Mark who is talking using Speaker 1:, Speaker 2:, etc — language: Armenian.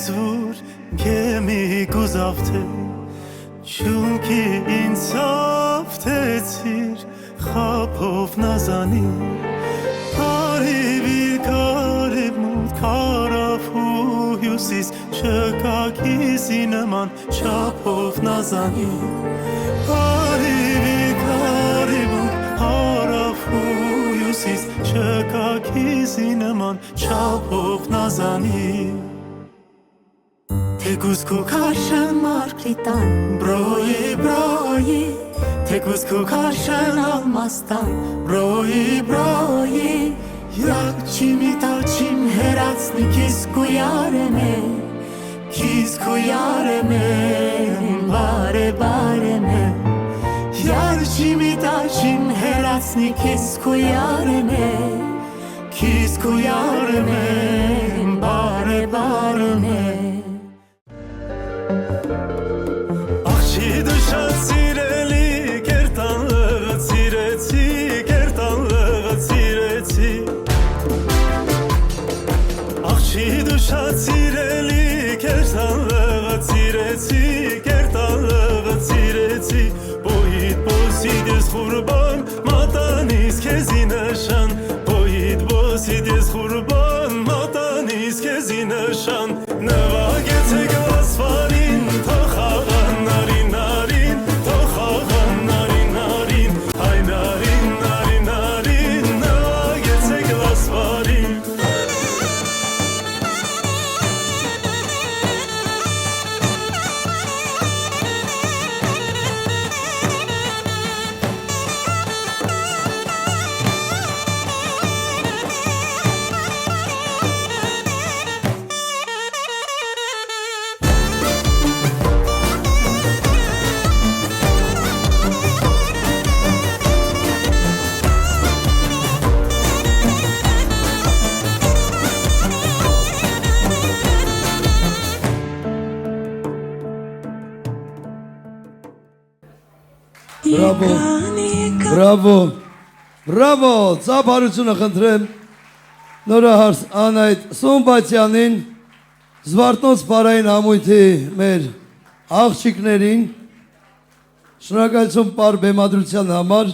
Speaker 1: զուր գեմի գուզավթե Չունքի ինձ ավթեցիր խապով նազանի Արիվիր կարիվ մուտ կարավ ու հյուսիս Չկա քիզի նման չապով նազանի Արիվիր կարիվ մուտ կարավ ու հյուսիս Չկա քիզի նման չապով նազանի Թեկուզ քու քաշն մարկլիտան բրոյի Թեկուզ քու քաշն ալմաստան բրոյի Յակ չիմիտա չիմ հերացնի քիզ կույարեմ բարեմ Յար չիմիտա չիմ հերացնի քիզ կույարեմ բարեմ Աղջի դուշած սիրելի կերտանլղը ծիրեցի Աղջի դուշած սիրելի կերտանլղը ծիրեցի Բոյիդ բոսիդ ես խուրբան մատանիս քեզի նշան Բոյիդ բոսիդ ես խուրբան մատանիս քեզի նշան Նվագեցեք ասվանին թոխաղան նարին թոխաղան նարին Այ նարին նվագեցեք ասվանին
Speaker 2: Բրավո, ծափարությունը խնդրեմ նորահարս Անայդ Սոմբատյանին, Զվարթնոց պարային համույթի մեր աղջիկներին, շնորհակալություն պար բեմադրության համար,